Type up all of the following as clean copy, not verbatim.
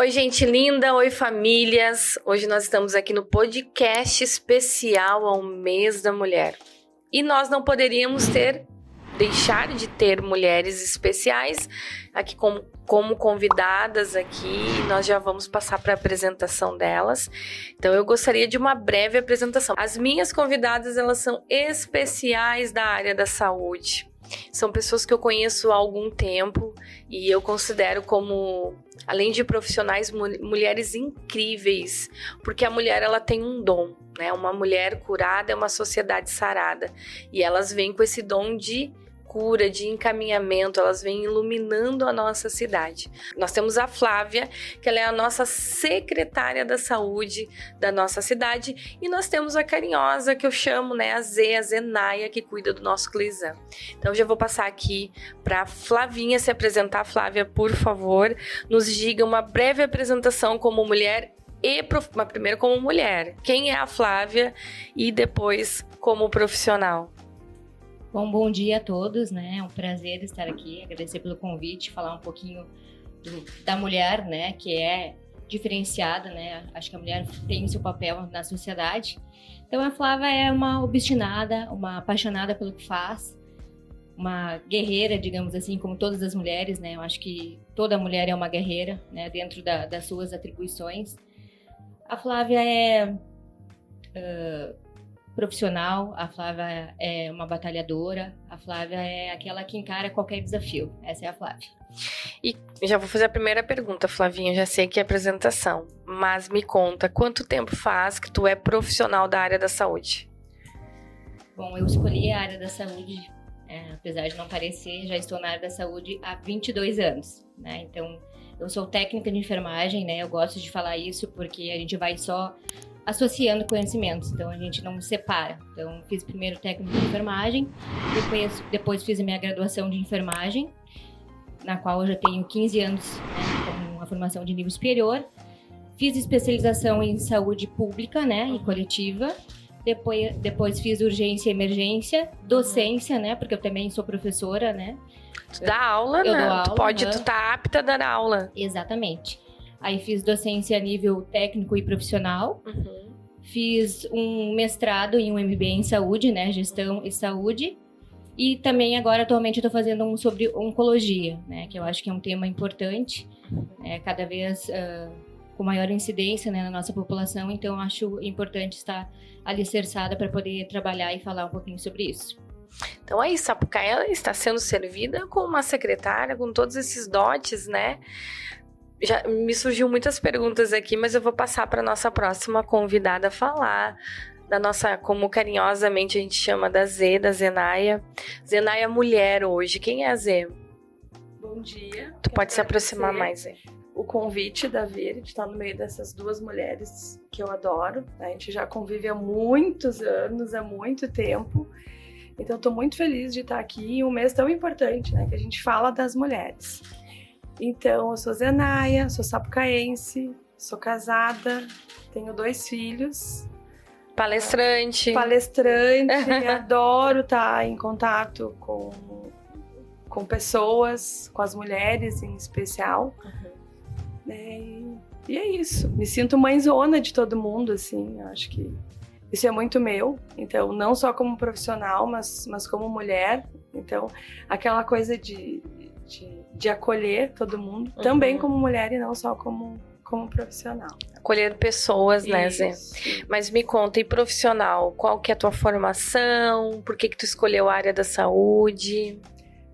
Oi, gente linda, oi famílias. Hoje nós estamos aqui no podcast especial ao Mês da Mulher. E nós não poderíamos deixar de ter mulheres especiais aqui como convidadas aqui. Nós já vamos passar para a apresentação delas. Então eu gostaria de uma breve apresentação. As minhas convidadas, elas são especiais da área da saúde. São pessoas que eu conheço há algum tempo e eu considero como, além de profissionais, mulheres incríveis, porque a mulher ela tem um dom, né? Uma mulher curada é uma sociedade sarada e elas vêm com esse dom de cura, de encaminhamento, elas vêm iluminando a nossa cidade. Nós temos a Flávia, que ela é a nossa secretária da saúde da nossa cidade, e nós temos a carinhosa, que eu chamo, né, a Zenaia, que cuida do nosso CLISAM. Então, já vou passar aqui para a Flavinha se apresentar. Flávia, por favor, nos diga uma breve apresentação como mulher mas primeiro como mulher. Quem é a Flávia e depois como profissional. Bom dia a todos, né? É um prazer estar aqui, agradecer pelo convite, falar um pouquinho da mulher, né? Que é diferenciada, né? Acho que a mulher tem seu papel na sociedade. Então a Flávia é uma obstinada, uma apaixonada pelo que faz, uma guerreira, digamos assim, como todas as mulheres, né? Eu acho que toda mulher é uma guerreira, né? Dentro das suas atribuições. A Flávia é profissional, a Flávia é uma batalhadora, a Flávia é aquela que encara qualquer desafio. Essa é a Flávia. E já vou fazer a primeira pergunta, Flavinha, já sei que é apresentação, mas me conta, quanto tempo faz que tu é profissional da área da saúde? Bom, eu escolhi a área da saúde, apesar de não parecer, já estou na área da saúde há 22 anos, né? Então, eu sou técnica de enfermagem, né? Eu gosto de falar isso porque a gente vai só associando conhecimentos, então a gente não separa. Então, fiz primeiro técnico de enfermagem, depois fiz a minha graduação de enfermagem, na qual eu já tenho 15 anos, né, com uma formação de nível superior. Fiz especialização em saúde pública, né, e coletiva. Depois fiz urgência e emergência, docência, né, porque eu também sou professora, né. Tu dá aula, eu né? Dou aula, Tu tá apta a dar aula. Exatamente. Aí fiz docência a nível técnico e profissional. Fiz um mestrado e um MBA em saúde, né? Gestão e saúde. E também agora, atualmente, eu estou fazendo um sobre oncologia, né? Que eu acho que é um tema importante, cada vez com maior incidência, né, na nossa população. Então, eu acho importante estar alicerçada para poder trabalhar e falar um pouquinho sobre isso. Então aí, Sapucaia está sendo servida como uma secretária, com todos esses dotes, né? Já me surgiu muitas perguntas aqui, mas eu vou passar para nossa próxima convidada falar da nossa, como carinhosamente a gente chama, da Zenaia. Zenaia mulher hoje. Quem é a Zê? Bom dia. Tu pode se aproximar mais, Zê. O convite da Vir, de estar no meio dessas duas mulheres que eu adoro. A gente já convive há muitos anos, há muito tempo. Então, estou muito feliz de estar aqui em um mês tão importante, né? Que a gente fala das mulheres. Então, eu sou Zenaia, sou sapucaense, sou casada, tenho 2 filhos. Palestrante, Adoro estar em contato com pessoas, com as mulheres em especial. E é isso, me sinto mãezona de todo mundo, assim, acho que isso é muito meu, então não só como profissional, mas como mulher, então aquela coisa de acolher todo mundo, também como mulher e não só como profissional. Acolher pessoas, né, Zé? Mas me conta, e profissional, qual que é a tua formação? Por que tu escolheu a área da saúde?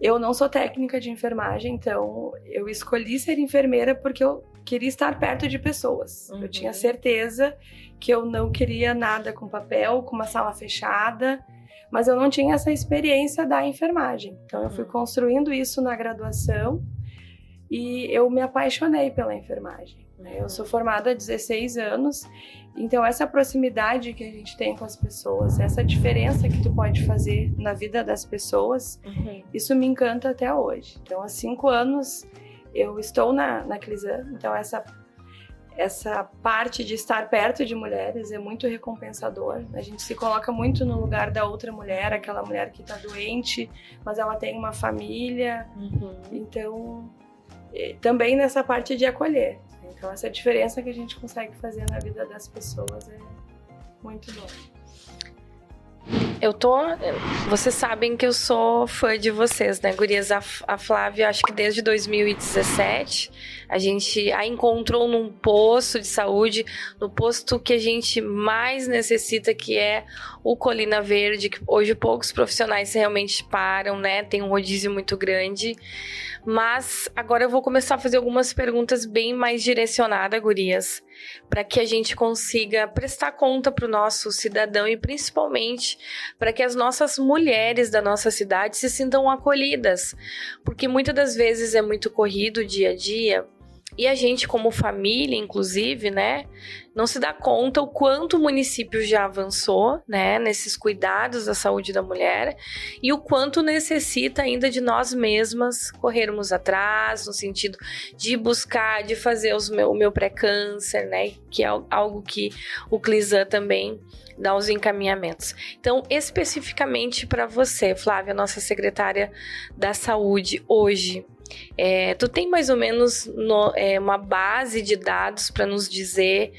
Eu não sou técnica de enfermagem, então eu escolhi ser enfermeira porque eu queria estar perto de pessoas. Eu tinha certeza que eu não queria nada com papel, com uma sala fechada, mas eu não tinha essa experiência da enfermagem. Então eu fui construindo isso na graduação e eu me apaixonei pela enfermagem. Eu sou formada há 16 anos, então essa proximidade que a gente tem com as pessoas, essa diferença que tu pode fazer na vida das pessoas, isso me encanta até hoje. Então há 5 anos eu estou na CLISAM, então essa parte de estar perto de mulheres é muito recompensador. A gente se coloca muito no lugar da outra mulher, aquela mulher que está doente, mas ela tem uma família. Então, também nessa parte de acolher. Então, essa diferença que a gente consegue fazer na vida das pessoas é muito bom. Vocês sabem que eu sou fã de vocês, né, gurias? A Flávia, acho que desde 2017, a gente a encontrou num posto de saúde, no posto que a gente mais necessita, que é o Colina Verde, que hoje poucos profissionais realmente param, né? Tem um rodízio muito grande. Mas agora eu vou começar a fazer algumas perguntas bem mais direcionadas, gurias, para que a gente consiga prestar conta para o nosso cidadão e principalmente para que as nossas mulheres da nossa cidade se sintam acolhidas, porque muitas das vezes é muito corrido o dia a dia e a gente, como família, inclusive, né, não se dá conta o quanto o município já avançou, né, nesses cuidados da saúde da mulher e o quanto necessita ainda de nós mesmas corrermos atrás, no sentido de buscar, de fazer o meu pré-câncer, né, que é algo que o CLISAN também dá os encaminhamentos. Então, especificamente para você, Flávia, nossa secretária da saúde hoje, tu tem mais ou menos uma base de dados para nos dizer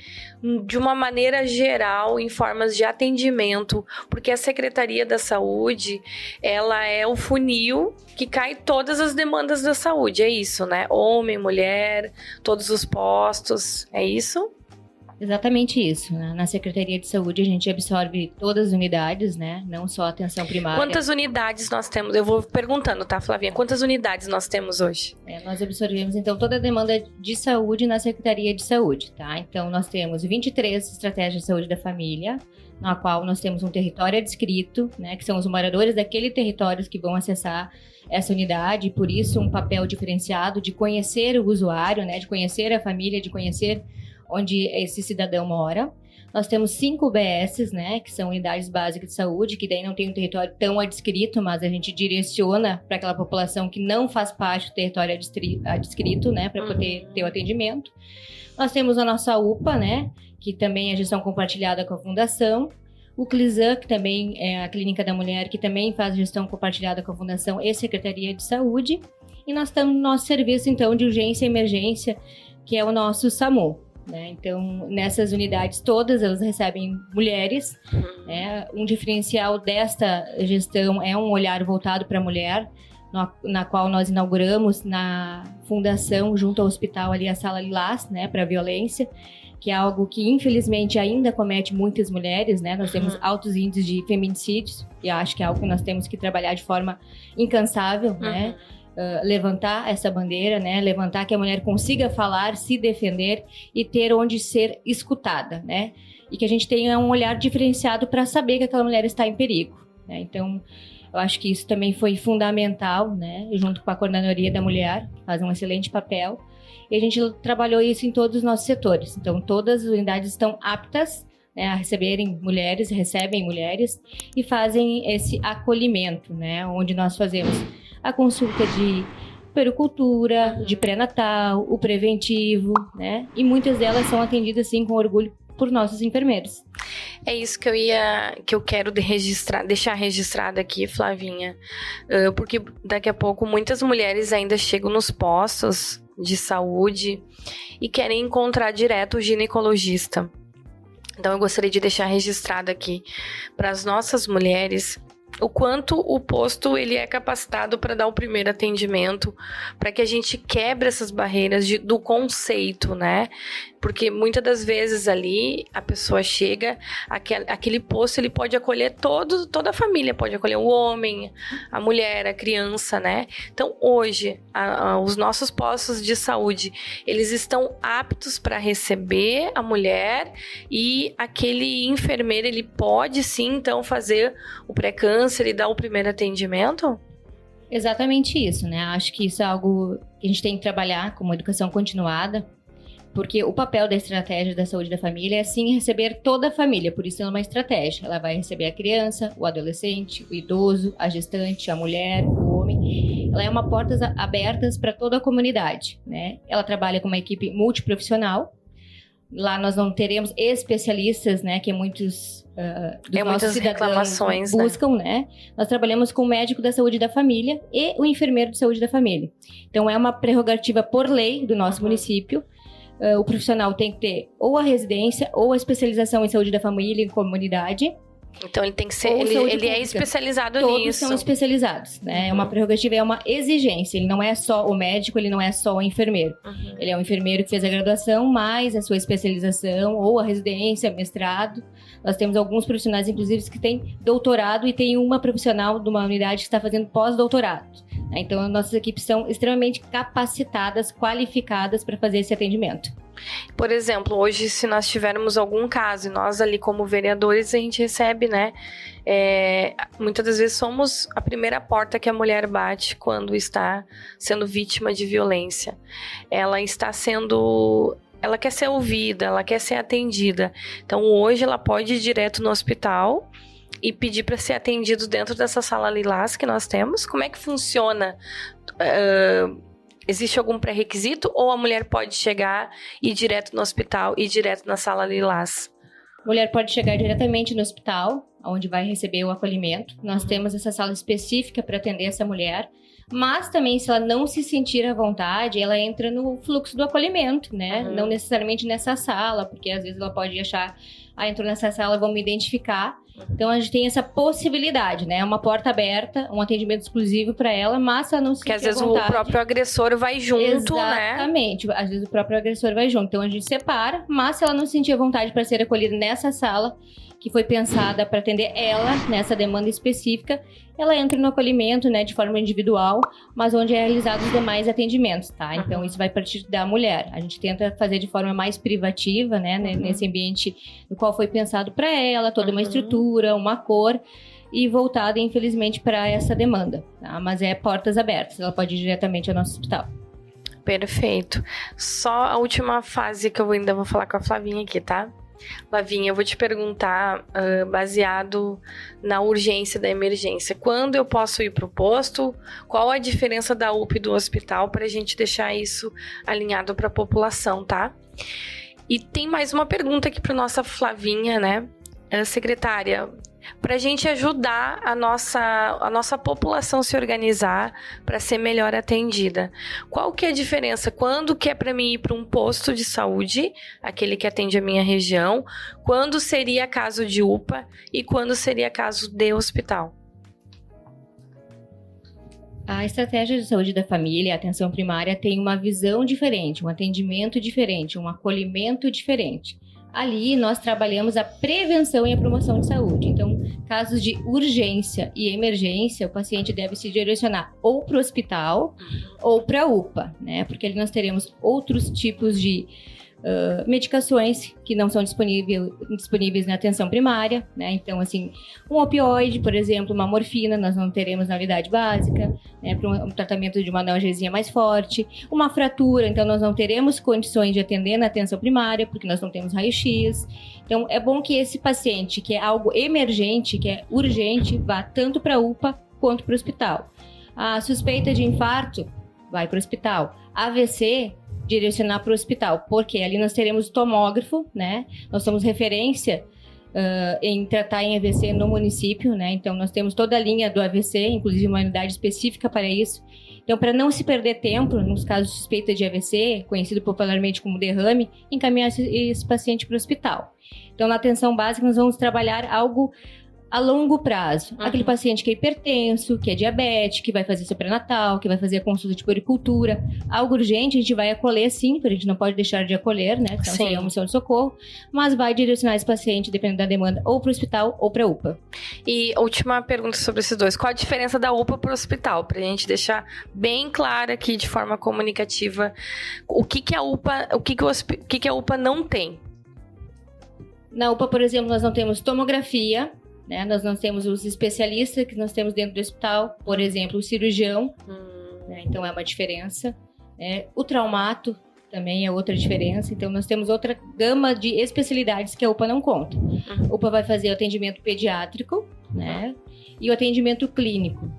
de uma maneira geral em formas de atendimento, porque a Secretaria da Saúde, ela é o funil que cai todas as demandas da saúde, é isso, né? Homem, mulher, todos os postos, é isso? Exatamente isso, né? Na Secretaria de Saúde a gente absorve todas as unidades, né? Não só a atenção primária. Quantas unidades nós temos? Eu vou perguntando, tá, Flavinha? Quantas unidades nós temos hoje? Nós absorvemos, então, toda a demanda de saúde na Secretaria de Saúde, tá? Então, nós temos 23 estratégias de saúde da família, na qual nós temos um território adscrito, né? Que são os moradores daquele território que vão acessar essa unidade, e por isso um papel diferenciado de conhecer o usuário, né? De conhecer a família, de conhecer onde esse cidadão mora. Nós temos 5 UBSs, né, que são unidades básicas de saúde, que daí não tem um território tão adscrito, mas a gente direciona para aquela população que não faz parte do território adscrito, né, para poder ter o atendimento. Nós temos a nossa UPA, né, que também é gestão compartilhada com a Fundação. O CLISAN, que também é a Clínica da Mulher, que também faz gestão compartilhada com a Fundação e Secretaria de Saúde. E nós temos nosso serviço, então, de urgência e emergência, que é o nosso SAMU. Né? Então, nessas unidades todas, elas recebem mulheres. Né? Um diferencial desta gestão é um olhar voltado para a mulher, na qual nós inauguramos na fundação, junto ao hospital, ali a Sala Lilás, né, para a violência, que é algo que, infelizmente, ainda comete muitas mulheres. Né? Nós temos altos índices de feminicídios, e acho que é algo que nós temos que trabalhar de forma incansável, né? Levantar essa bandeira, né? Levantar que a mulher consiga falar, se defender e ter onde ser escutada, né? E que a gente tenha um olhar diferenciado para saber que aquela mulher está em perigo, né? Então, eu acho que isso também foi fundamental, né? Junto com a Coordenadoria da Mulher, que faz um excelente papel. E a gente trabalhou isso em todos os nossos setores. Então, todas as unidades estão aptas, né, a receberem mulheres, recebem mulheres e fazem esse acolhimento, né? Onde nós fazemos a consulta de puericultura, de pré-natal, o preventivo, né? E muitas delas são atendidas, sim, com orgulho por nossos enfermeiros. É isso que eu quero deixar registrado aqui, Flavinha, porque daqui a pouco muitas mulheres ainda chegam nos postos de saúde e querem encontrar direto o ginecologista. Então eu gostaria de deixar registrado aqui para as nossas mulheres o quanto o posto ele é capacitado para dar o primeiro atendimento, para que a gente quebre essas barreiras do conceito, né? Porque muitas das vezes ali a pessoa chega, aquele posto ele pode acolher toda a família, pode acolher o homem, a mulher, a criança, né? Então hoje os nossos postos de saúde eles estão aptos para receber a mulher e aquele enfermeiro ele pode sim então fazer o pré-câncer e dar o primeiro atendimento? Exatamente isso, né? Acho que isso é algo que a gente tem que trabalhar como educação continuada. Porque o papel da estratégia da saúde da família é, sim, receber toda a família. Por isso, ela é uma estratégia. Ela vai receber a criança, o adolescente, o idoso, a gestante, a mulher, o homem. Ela é uma portas abertas para toda a comunidade, né? Ela trabalha com uma equipe multiprofissional. Lá nós não teremos especialistas, né? Que muitos dos nossos cidadãos buscam, né? Nós trabalhamos com o médico da saúde da família e o enfermeiro de saúde da família. Então, é uma prerrogativa por lei do nosso município o profissional tem que ter ou a residência ou a especialização em saúde da família e comunidade. Então ele tem que ser, Ou saúde ele é pública. especializado Todos nisso. são especializados, né? É uma prerrogativa, é uma exigência. Ele não é só o médico, ele não é só o enfermeiro. Ele é um enfermeiro que fez a graduação, mais a sua especialização, ou a residência, mestrado. Nós temos alguns profissionais, inclusive, que têm doutorado e tem uma profissional de uma unidade que está fazendo pós-doutorado. Né? Então, as nossas equipes são extremamente capacitadas, qualificadas para fazer esse atendimento. Por exemplo, hoje, se nós tivermos algum caso, e nós ali como vereadores, a gente recebe, né? Muitas das vezes somos a primeira porta que a mulher bate quando está sendo vítima de violência. Ela quer ser ouvida, ela quer ser atendida. Então, hoje ela pode ir direto no hospital e pedir para ser atendido dentro dessa sala lilás que nós temos. Como é que funciona? Existe algum pré-requisito ou a mulher pode chegar e ir direto no hospital e ir direto na sala lilás? A mulher pode chegar diretamente no hospital, onde vai receber o acolhimento. Nós temos essa sala específica para atender essa mulher. Mas também, se ela não se sentir à vontade, ela entra no fluxo do acolhimento, né? Não necessariamente nessa sala, porque às vezes ela pode achar, entrou nessa sala, vão me identificar. Então, a gente tem essa possibilidade, né? Uma porta aberta, um atendimento exclusivo para ela, mas se ela não se sentir à vontade... Porque às vezes o próprio agressor vai junto, né? Exatamente. Às vezes o próprio agressor vai junto. Então, a gente separa, mas se ela não se sentir à vontade para ser acolhida nessa sala, que foi pensada para atender ela, nessa demanda específica, ela entra no acolhimento, né, de forma individual, mas onde é realizado os demais atendimentos, tá? Então, isso vai partir da mulher. A gente tenta fazer de forma mais privativa, né, nesse ambiente no qual foi pensado para ela, toda uma estrutura, uma cor, e voltada, infelizmente, para essa demanda, tá? Mas é portas abertas, ela pode ir diretamente ao nosso hospital. Perfeito. Só a última fase que eu ainda vou falar com a Flavinha aqui, tá? Flavinha, eu vou te perguntar, baseado na urgência da emergência, quando eu posso ir para o posto? Qual a diferença da UPA e do hospital para a gente deixar isso alinhado para a população, tá? E tem mais uma pergunta aqui para nossa Flavinha, né? Secretária, para a gente ajudar a nossa população a se organizar para ser melhor atendida. Qual que é a diferença? Quando que é para mim ir para um posto de saúde, aquele que atende a minha região, quando seria caso de UPA e quando seria caso de hospital? A estratégia de saúde da família, a atenção primária, tem uma visão diferente, um atendimento diferente, um acolhimento diferente. Ali, nós trabalhamos a prevenção e a promoção de saúde. Então, casos de urgência e emergência, o paciente deve se direcionar ou para o hospital ou para a UPA, né? Porque ali nós teremos outros tipos de medicações que não são disponíveis na atenção primária, né? Então, assim, um opioide, por exemplo, uma morfina, nós não teremos na unidade básica, né? Para um tratamento de uma analgesia mais forte. Uma fratura, então nós não teremos condições de atender na atenção primária, porque nós não temos raio-x. Então, é bom que esse paciente, que é algo emergente, que é urgente, vá tanto para a UPA quanto para o hospital. A suspeita de infarto, vai para o hospital. AVC, direcionar para o hospital, porque ali nós teremos tomógrafo, né? Nós somos referência em tratar em AVC no município, né? Então, nós temos toda a linha do AVC, inclusive uma unidade específica para isso. Então, para não se perder tempo, nos casos de suspeita de AVC, conhecido popularmente como derrame, encaminhar esse paciente para o hospital. Então, na atenção básica, nós vamos trabalhar algo a longo prazo. Aquele paciente que é hipertenso, que é diabético, que vai fazer seu pré-natal, que vai fazer a consulta de puericultura. Algo urgente, a gente vai acolher sim, porque a gente não pode deixar de acolher, né? Senão seria uma missão de socorro. Mas vai direcionar esse paciente, dependendo da demanda, ou para o hospital ou para a UPA. E última pergunta sobre esses dois. Qual a diferença da UPA para o hospital? Para a gente deixar bem claro aqui, de forma comunicativa, o que a UPA, o que a UPA não tem? Na UPA, por exemplo, nós não temos tomografia, né? Nós não temos os especialistas que nós temos dentro do hospital, por exemplo, o cirurgião, né? Então é uma diferença. O traumato também é outra diferença. Então nós temos outra gama de especialidades que a UPA não conta. A UPA vai fazer o atendimento pediátrico, né? E o atendimento clínico.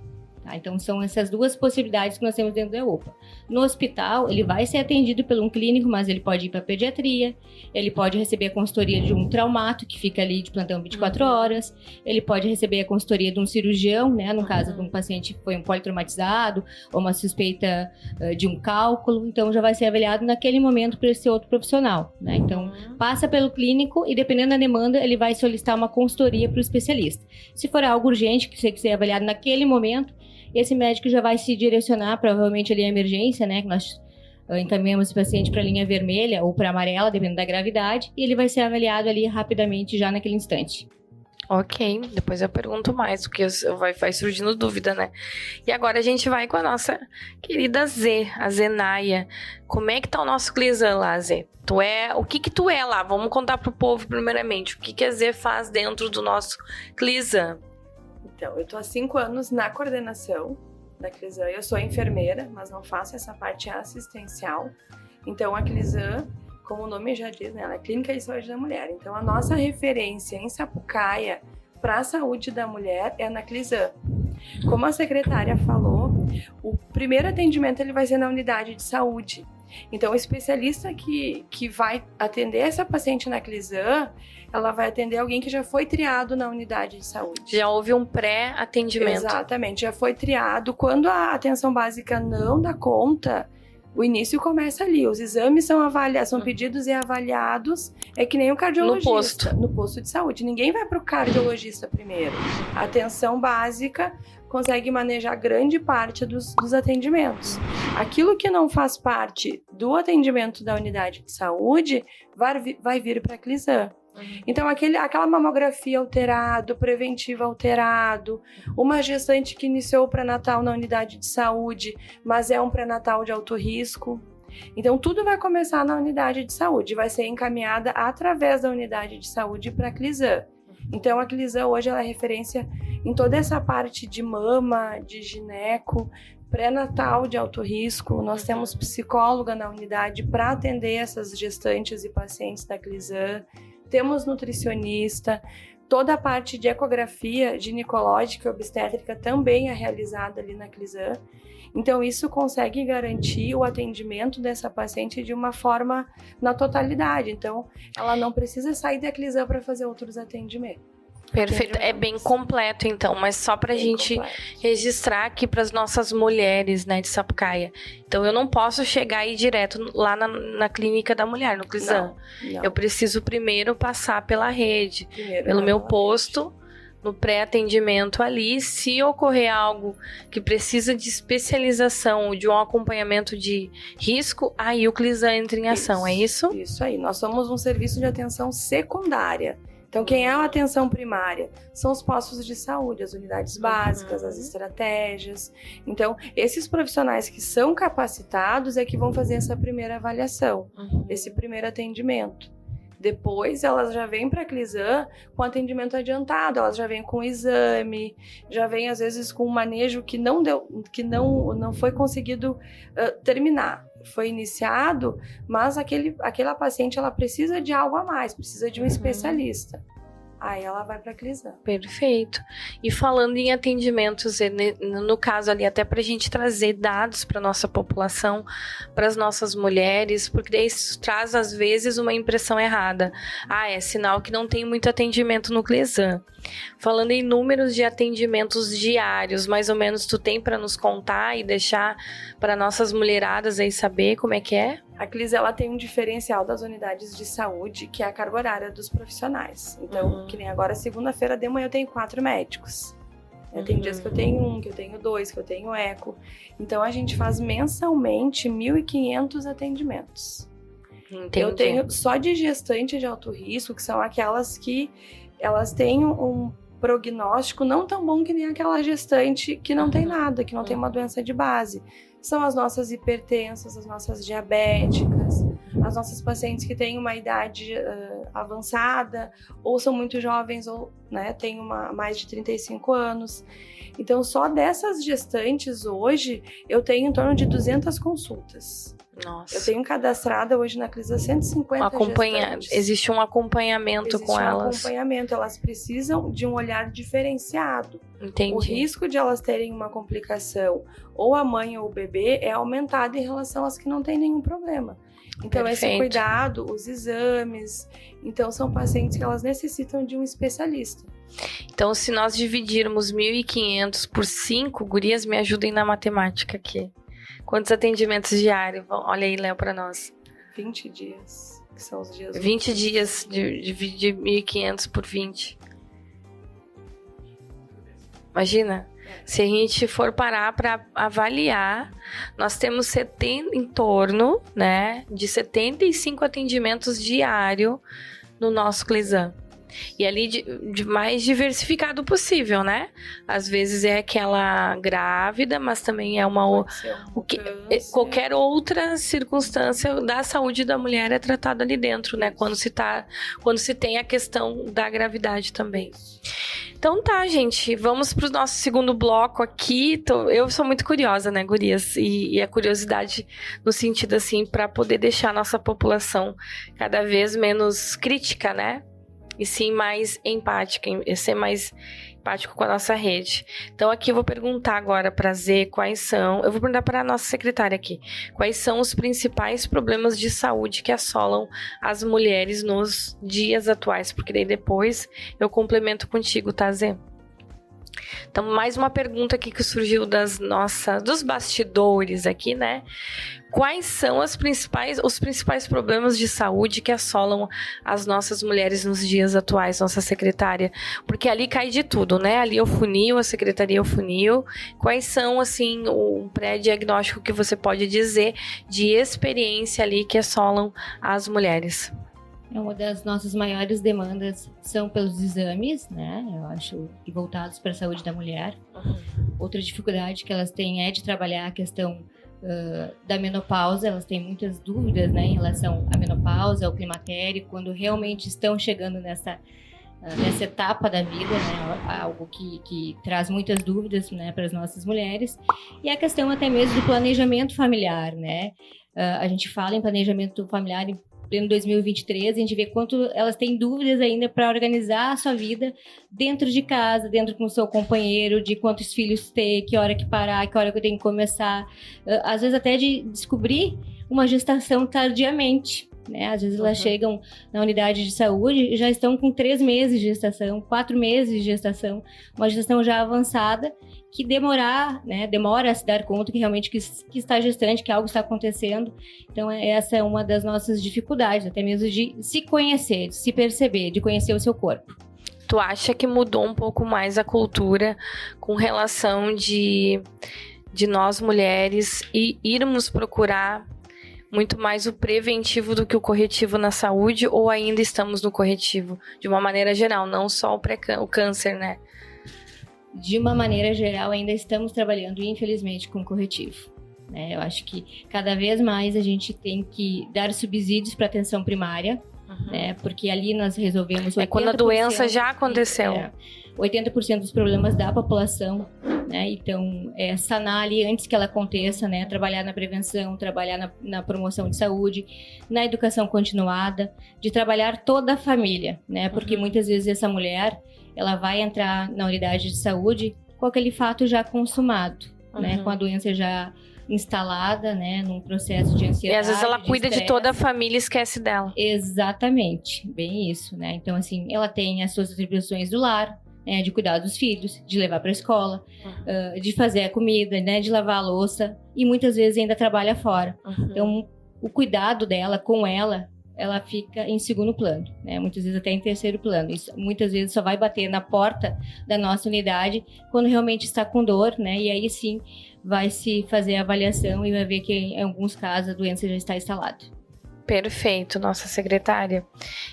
Tá? Então, são essas duas possibilidades que nós temos dentro da UPA. No hospital, ele vai ser atendido por um clínico, mas ele pode ir para pediatria, ele pode receber a consultoria de um traumato, que fica ali de plantão 24 horas, ele pode receber a consultoria de um cirurgião, né, no caso de um paciente que foi um politraumatizado, ou uma suspeita de um cálculo, então já vai ser avaliado naquele momento por esse outro profissional, né? Então, passa pelo clínico e, dependendo da demanda, ele vai solicitar uma consultoria para o especialista. Se for algo urgente, que você ser avaliado naquele momento, esse médico já vai se direcionar, provavelmente ali a emergência, né, que nós encaminhamos o paciente para a linha vermelha ou para amarela, dependendo da gravidade, e ele vai ser avaliado ali rapidamente, já naquele instante. Ok, depois eu pergunto mais, porque vai surgindo dúvida, né? E agora a gente vai com a nossa querida Zê, a Zenaia. Como é que tá o nosso Clisan lá, Zê? O que tu é lá? Vamos contar pro povo primeiramente. O que a Zê faz dentro do nosso Clisan? Então, eu tô há 5 anos na coordenação da Clisan. Eu sou enfermeira, mas não faço essa parte assistencial. Então, a Clisan, como o nome já diz, né, ela é Clínica de Saúde da Mulher. Então, a nossa referência em Sapucaia para a saúde da mulher é na Clisan. Como a secretária falou, o primeiro atendimento ele vai ser na unidade de saúde. Então, o especialista que vai atender essa paciente na Clisan, ela vai atender alguém que já foi triado na unidade de saúde. Já houve um pré-atendimento. Exatamente, já foi triado. Quando a atenção básica não dá conta, o início começa ali. Os exames são pedidos e avaliados. É que nem o cardiologista. No posto de saúde. Ninguém vai para o cardiologista primeiro. A atenção básica consegue manejar grande parte dos atendimentos. Aquilo que não faz parte do atendimento da unidade de saúde vai vir para a Clisan. Então, aquela mamografia alterado, preventivo alterado, uma gestante que iniciou o pré-natal na unidade de saúde, mas é um pré-natal de alto risco. Então, tudo vai começar na unidade de saúde, vai ser encaminhada através da unidade de saúde para a Clisan. Então, a Clisan hoje ela é referência em toda essa parte de mama, de gineco, pré-natal de alto risco. Nós temos psicóloga na unidade para atender essas gestantes e pacientes da Clisan. Temos nutricionista, toda a parte de ecografia ginecológica e obstétrica também é realizada ali na Clisan. Então, isso consegue garantir o atendimento dessa paciente de uma forma na totalidade. Então, ela não precisa sair da Clisan para fazer outros atendimentos. Perfeito, é bem completo então, mas só pra gente registrar aqui pras nossas mulheres, né, de Sapucaia. Então eu não posso chegar e ir direto lá na clínica da mulher, no Clisan. Não. Eu preciso primeiro passar pela rede, pelo meu posto, no pré-atendimento ali. Se ocorrer algo que precisa de especialização ou de um acompanhamento de risco, aí o Clisan entra em ação, é isso? Isso aí, nós somos um serviço de atenção secundária. Então, quem é a atenção primária? São os postos de saúde, as unidades básicas, as estratégias. Então, esses profissionais que são capacitados é que vão fazer essa primeira avaliação, esse primeiro atendimento. Depois, elas já vêm para a Clisan com atendimento adiantado, elas já vêm com exame, já vêm, às vezes, com um manejo que não foi conseguido terminar. Foi iniciado, mas aquela paciente ela precisa de algo a mais, precisa de um especialista. Aí ela vai para a Clisan. Perfeito. E falando em atendimentos, no caso ali, até para a gente trazer dados para nossa população, para as nossas mulheres, porque daí isso traz às vezes uma impressão errada. É sinal que não tem muito atendimento no Clisan. Falando em números de atendimentos diários, mais ou menos tu tem para nos contar e deixar para nossas mulheradas aí saber como é que é? A Clisan ela tem um diferencial das unidades de saúde, que é a carga horária dos profissionais. Então, que nem agora, segunda-feira de manhã eu tenho 4 médicos. Tem dias que eu tenho 1, que eu tenho 2, que eu tenho eco. Então, a gente faz mensalmente 1.500 atendimentos. Entendi. Eu tenho só de gestante de alto risco, que são aquelas que elas têm um prognóstico não tão bom que nem aquela gestante que não tem nada, que não tem uma doença de base. São as nossas hipertensas, as nossas diabéticas, as nossas pacientes que têm uma idade avançada, ou são muito jovens, ou, né, têm mais de 35 anos. Então, só dessas gestantes hoje, eu tenho em torno de 200 consultas. Nossa. Eu tenho cadastrada hoje na Clisa 150 gestantes. Existe um acompanhamento com elas. Acompanhamento. Elas precisam de um olhar diferenciado. Entendi. O risco de elas terem uma complicação, ou a mãe ou o bebê, é aumentado em relação às que não têm nenhum problema. Então, Perfeito. Esse cuidado, os exames. Então, são pacientes que elas necessitam de um especialista. Então, se nós dividirmos 1.500 por 5, gurias, me ajudem na matemática aqui. Quantos atendimentos diários? Olha aí, Léo, para nós. 20 dias, que são os dias... 20 dias, dividir 1.500 por 20. Imagina, se a gente for parar para avaliar, nós temos em torno, né, de 75 atendimentos diários no nosso Clisan. E ali de mais diversificado possível, né? Às vezes é aquela grávida, mas também é qualquer outra circunstância da saúde da mulher é tratada ali dentro, né? Quando se tem a questão da gravidade também. Então tá, gente, vamos pro nosso segundo bloco aqui. Eu sou muito curiosa, né, gurias? E a curiosidade no sentido, assim, para poder deixar a nossa população cada vez menos crítica, né? E sim mais empática, ser mais empático com a nossa rede. Então aqui eu vou perguntar agora para Zê eu vou perguntar para a nossa secretária aqui, quais são os principais problemas de saúde que assolam as mulheres nos dias atuais, porque daí depois eu complemento contigo, tá, Zê? Então, mais uma pergunta aqui que surgiu dos bastidores aqui, né? Quais são os principais problemas de saúde que assolam as nossas mulheres nos dias atuais, nossa secretária? Porque ali cai de tudo, né? Ali é o funil, a secretaria é o funil. Quais são, assim, o pré-diagnóstico que você pode dizer de experiência ali que assolam as mulheres? Uma das nossas maiores demandas são pelos exames, né? Eu acho que voltados para a saúde da mulher. Outra dificuldade que elas têm é de trabalhar a questão da menopausa. Elas têm muitas dúvidas, né, em relação à menopausa, ao climatério, quando realmente estão chegando nessa etapa da vida, né? Algo que traz muitas dúvidas, né, para as nossas mulheres. E a questão até mesmo do planejamento familiar, né? A gente fala em planejamento familiar em pleno 2023, a gente vê quanto elas têm dúvidas ainda para organizar a sua vida dentro de casa, dentro com o seu companheiro, de quantos filhos ter, que hora que parar, que hora que eu tenho que começar. Às vezes até de descobrir uma gestação tardiamente, né? Às vezes elas chegam na unidade de saúde e já estão com 3 meses de gestação, 4 meses de gestação, uma gestação já avançada, que demora a se dar conta que realmente que está gestante, que algo está acontecendo. Então essa é uma das nossas dificuldades, até mesmo de se conhecer, de se perceber, de conhecer o seu corpo. Tu acha que mudou um pouco mais a cultura com relação de nós mulheres irmos procurar muito mais o preventivo do que o corretivo na saúde, ou ainda estamos no corretivo? De uma maneira geral, não só o câncer, né? De uma maneira geral, ainda estamos trabalhando, infelizmente, com corretivo, né? Eu acho que cada vez mais a gente tem que dar subsídios para a atenção primária, né? Porque ali nós resolvemos 80%, quando a doença já aconteceu. 80% dos problemas da população, né? Então, sanar ali antes que ela aconteça, né? Trabalhar na prevenção, trabalhar na promoção de saúde, na educação continuada, de trabalhar toda a família, né? Porque muitas vezes essa mulher, ela vai entrar na unidade de saúde com aquele fato já consumado, né? Com a doença já instalada, né, num processo de ansiedade. E às vezes ela cuida de toda a família e esquece dela. Exatamente, bem isso, né? Então, assim, ela tem as suas atribuições do lar, né, de cuidar dos filhos, de levar para a escola, de fazer a comida, né, de lavar a louça, e muitas vezes ainda trabalha fora. Então, o cuidado dela com ela fica em segundo plano, né? Muitas vezes até em terceiro plano. Isso, muitas vezes só vai bater na porta da nossa unidade quando realmente está com dor, né? E aí sim vai se fazer a avaliação e vai ver que em alguns casos a doença já está instalada. Perfeito, nossa secretária.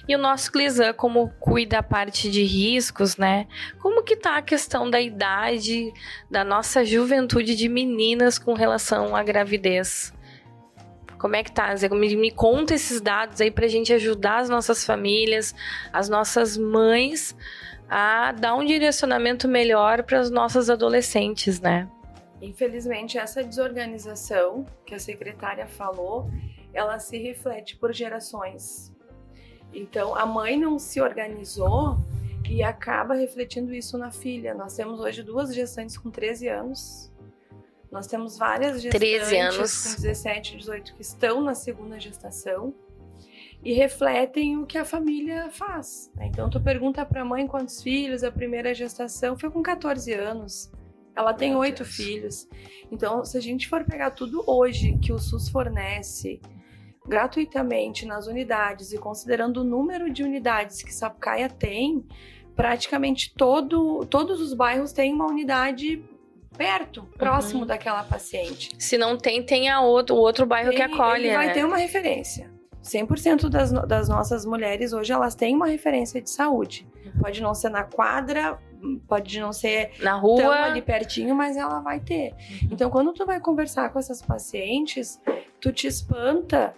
E o nosso Clisan, como cuida a parte de riscos, né? Como que tá a questão da idade da nossa juventude de meninas com relação à gravidez? Como é que tá? Me conta esses dados aí pra gente ajudar as nossas famílias, as nossas mães a dar um direcionamento melhor para as nossas adolescentes, né? Infelizmente, essa desorganização que a secretária falou, ela se reflete por gerações. Então, a mãe não se organizou e acaba refletindo isso na filha. Nós temos hoje 2 gestantes com 13 anos. Nós temos várias gestantes com 17, 18 que estão na 2ª gestação e refletem o que a família faz. Então, tu pergunta para a mãe quantos filhos, a primeira gestação foi com 14 anos. Ela tem 8 filhos. Então, se a gente for pegar tudo hoje que o SUS fornece gratuitamente nas unidades e considerando o número de unidades que Sapucaia tem, praticamente todos os bairros têm uma unidade perto, próximo daquela paciente. Se não tem o outro bairro que acolhe, ele vai ter uma referência. 100% das nossas mulheres hoje, elas têm uma referência de saúde. Pode não ser na quadra, pode não ser na rua, tão ali pertinho, mas ela vai ter. Então, quando tu vai conversar com essas pacientes, tu te espanta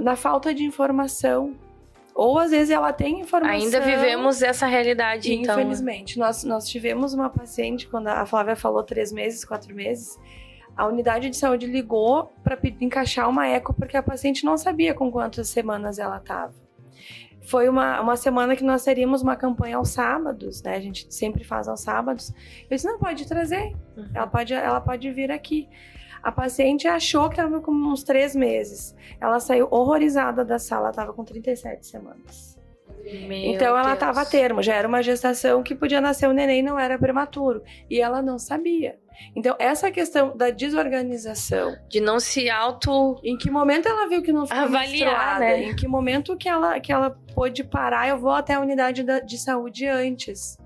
na falta de informação. Ou, às vezes, ela tem informação... Ainda vivemos essa realidade, então. Infelizmente. Nós tivemos uma paciente, quando a Flávia falou 3 meses, 4 meses... A unidade de saúde ligou para encaixar uma eco porque a paciente não sabia com quantas semanas ela estava. Foi uma semana que nós teríamos uma campanha aos sábados, né? A gente sempre faz aos sábados. Eu disse, não, pode trazer. Ela pode vir aqui. A paciente achou que estava com uns 3 meses. Ela saiu horrorizada da sala, estava com 37 semanas. Então ela estava a termo, já era uma gestação que podia nascer um neném, não era prematuro. E ela não sabia. Então, essa questão da desorganização... De não se Em que momento ela viu que não ficou avaliar, né? Em que momento que ela pôde parar, eu vou até a unidade de saúde antes.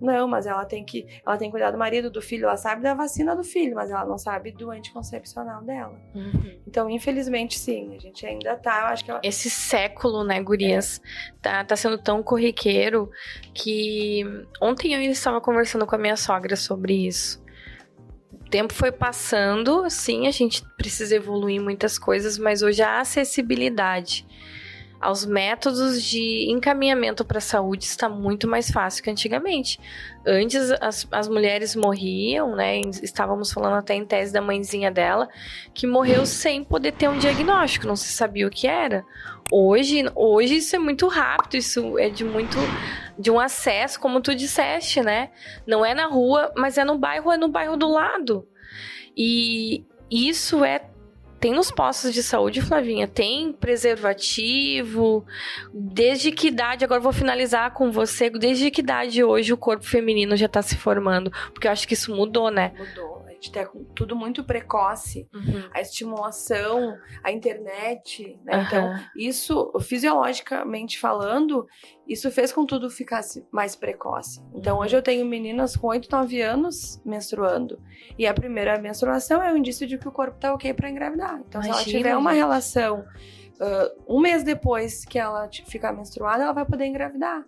Não, mas ela tem que cuidar do marido, do filho, ela sabe da vacina do filho, mas ela não sabe do anticoncepcional dela. Então, infelizmente, sim, a gente ainda tá, eu acho que... Esse século, né, gurias, tá sendo tão corriqueiro que... Ontem eu estava conversando com a minha sogra sobre isso. O tempo foi passando, sim, a gente precisa evoluir em muitas coisas, mas hoje a acessibilidade aos métodos de encaminhamento para a saúde está muito mais fácil que antigamente. Antes as mulheres morriam, né? Estávamos falando até em tese da mãezinha dela, que morreu sem poder ter um diagnóstico, não se sabia o que era. Hoje isso é muito rápido, isso é de um acesso, como tu disseste, né? Não é na rua, mas é no bairro do lado. E isso tem nos postos de saúde, Flavinha, tem preservativo. Desde que idade, agora eu vou finalizar com você, desde que idade hoje o corpo feminino já tá se formando? Porque eu acho que isso mudou, né? Mudou. A gente tem tudo muito precoce. A estimulação, a internet, né? Então, isso, fisiologicamente falando, isso fez com que tudo ficasse mais precoce. Então, hoje eu tenho meninas com 8, 9 anos menstruando. E a primeira menstruação é um indício de que o corpo tá ok para engravidar. Então, se ela tiver uma relação 1 mês depois que ela ficar menstruada, ela vai poder engravidar.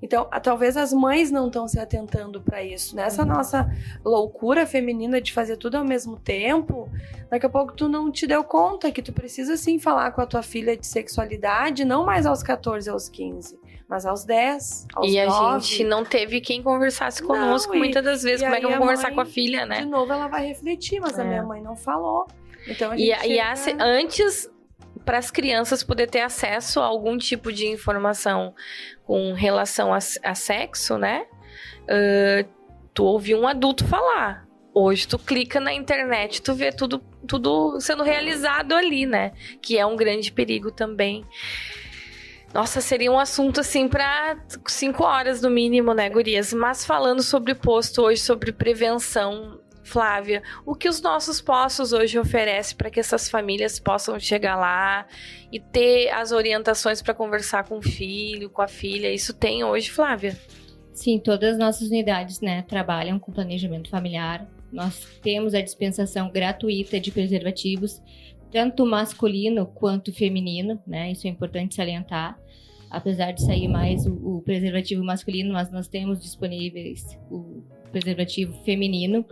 Então, talvez as mães não estão se atentando para isso. Nessa nossa loucura feminina de fazer tudo ao mesmo tempo, daqui a pouco tu não te deu conta que tu precisa sim falar com a tua filha de sexualidade, não mais aos 14, aos 15, mas aos 10, aos 9. E a gente não teve quem conversasse conosco muitas das vezes. Como é que eu vou conversar com a filha, né? De novo ela vai refletir, mas a minha mãe não falou. Então a gente antes, para as crianças poder ter acesso a algum tipo de informação com relação a sexo, né? Tu ouviu um adulto falar. Hoje tu clica na internet, tu vê tudo sendo realizado ali, né? Que é um grande perigo também. Nossa, seria um assunto assim para 5 horas no mínimo, né, gurias? Mas falando sobre posto hoje, sobre prevenção, Flávia, o que os nossos postos hoje oferecem para que essas famílias possam chegar lá e ter as orientações para conversar com o filho, com a filha? Isso tem hoje, Flávia? Sim, todas as nossas unidades, né, trabalham com planejamento familiar. Nós temos a dispensação gratuita de preservativos, tanto masculino quanto feminino, né? Isso é importante salientar. Apesar de sair mais o preservativo masculino, mas nós temos disponíveis o preservativo feminino.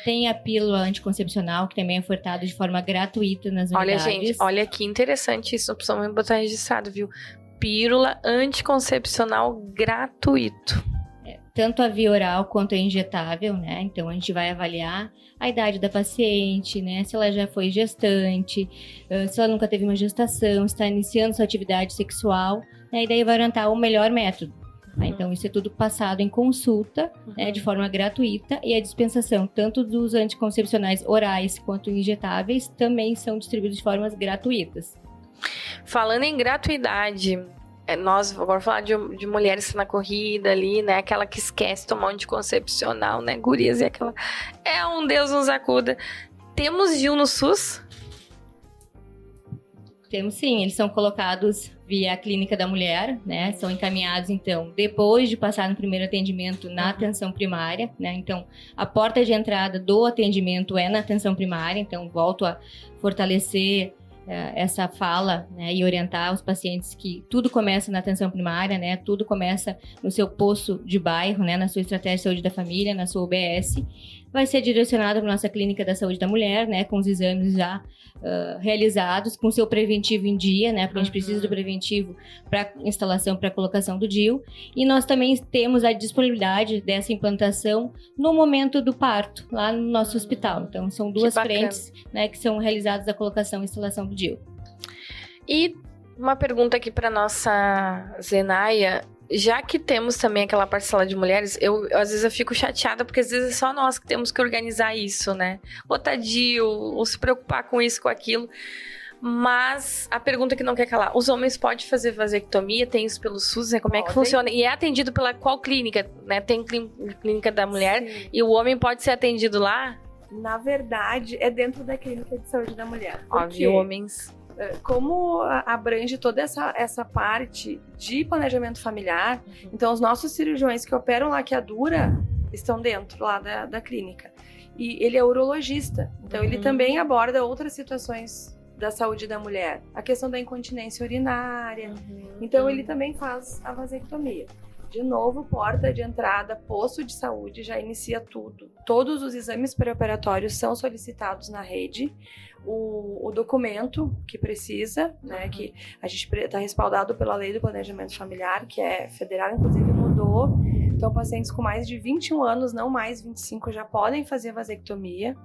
Tem a pílula anticoncepcional, que também é ofertada de forma gratuita nas unidades. Olha, gente, olha que interessante isso, não precisamos botar registrado, viu? Pílula anticoncepcional gratuito. Tanto a via oral quanto a injetável, né? Então, a gente vai avaliar a idade da paciente, né? Se ela já foi gestante, se ela nunca teve uma gestação, se está iniciando sua atividade sexual, né? E daí vai orientar o melhor método. Então, isso é tudo passado em consulta, né, de forma gratuita, e a dispensação, tanto dos anticoncepcionais orais quanto injetáveis, também são distribuídos de formas gratuitas. Falando em gratuidade, nós vamos falar de mulheres na corrida ali, né? Aquela que esquece tomar um anticoncepcional, né? Gurias, e aquela... um Deus nos acuda. Temos DIU no SUS? Temos sim, eles são colocados via a Clínica da Mulher, né? São encaminhados, então, depois de passar no primeiro atendimento na atenção primária, né? Então, a porta de entrada do atendimento é na atenção primária, então, volto a fortalecer essa fala, né, e orientar os pacientes que tudo começa na atenção primária, né, tudo começa no seu posto de bairro, né, na sua estratégia de saúde da família, na sua UBS, vai ser direcionado para a nossa clínica da saúde da mulher, né, com os exames já realizados, com o seu preventivo em dia, né, porque a gente precisa do preventivo para instalação, para colocação do DIU, e nós também temos a disponibilidade dessa implantação no momento do parto, lá no nosso hospital. Então, são duas frentes, né, que são realizadas a colocação e instalação do DIU. E uma pergunta aqui para nossa Zenaia, já que temos também aquela parcela de mulheres, às vezes eu fico chateada, porque às vezes é só nós que temos que organizar isso, né? Botar DIU, ou se preocupar com isso, com aquilo. Mas a pergunta que não quer calar, os homens podem fazer vasectomia? Tem isso pelo SUS, né? Como é que funciona? E é atendido pela qual clínica, né? Tem clínica da mulher. Sim. E o homem pode ser atendido lá? Na verdade, é dentro da clínica de saúde da mulher. Óbvio, homens... Como abrange toda essa parte de planejamento familiar, então os nossos cirurgiões que operam laqueadura estão dentro lá da clínica. E ele é urologista, então ele também aborda outras situações da saúde da mulher. A questão da incontinência urinária, então ele também faz a vasectomia. De novo, porta de entrada, posto de saúde, já inicia tudo. Todos os exames pré-operatórios são solicitados na rede. O documento que precisa, né, que a gente está respaldado pela Lei do Planejamento Familiar, que é federal, inclusive mudou. Então, pacientes com mais de 21 anos, não mais 25, já podem fazer vasectomia.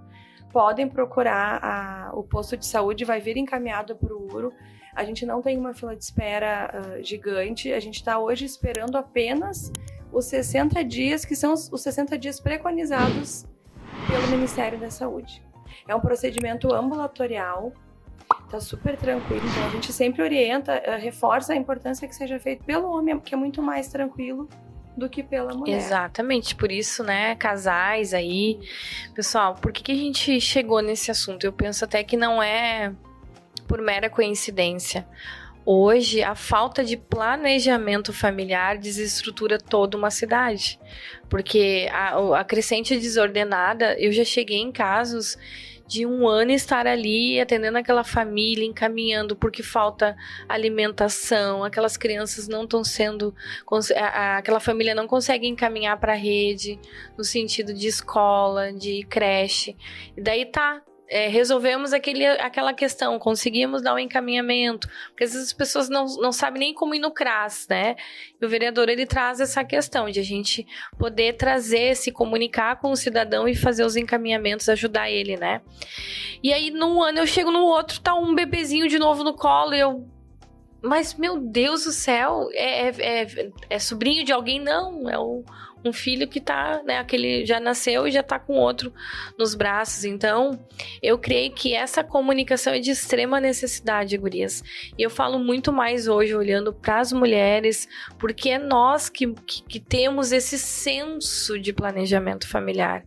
Podem procurar o posto de saúde, vai vir encaminhado para o URO. A gente não tem uma fila de espera gigante, a gente está hoje esperando apenas os 60 dias, que são os 60 dias preconizados pelo Ministério da Saúde. É um procedimento ambulatorial, está super tranquilo, então a gente sempre orienta, reforça a importância que seja feito pelo homem, que é muito mais tranquilo do que pela mulher. Exatamente, por isso, né, casais aí. Pessoal, por que a gente chegou nesse assunto? Eu penso até que não é por mera coincidência. Hoje, a falta de planejamento familiar desestrutura toda uma cidade. Porque a crescente desordenada, eu já cheguei em casos de 1 ano estar ali atendendo aquela família, encaminhando porque falta alimentação, aquelas crianças não estão sendo... aquela família não consegue encaminhar para a rede, no sentido de escola, de creche. E daí resolvemos aquela questão, conseguimos dar um encaminhamento, porque às vezes as pessoas não sabem nem como ir no CRAS, né? E o vereador, ele traz essa questão de a gente poder trazer, se comunicar com o cidadão e fazer os encaminhamentos, ajudar ele, né? E aí, num ano, eu chego no outro, tá um bebezinho de novo no colo, e mas, meu Deus do céu, é sobrinho de alguém? Não, é um filho que tá, né, aquele já nasceu e já tá com outro nos braços. Então, eu creio que essa comunicação é de extrema necessidade, gurias. E eu falo muito mais hoje olhando para as mulheres, porque é nós que temos esse senso de planejamento familiar,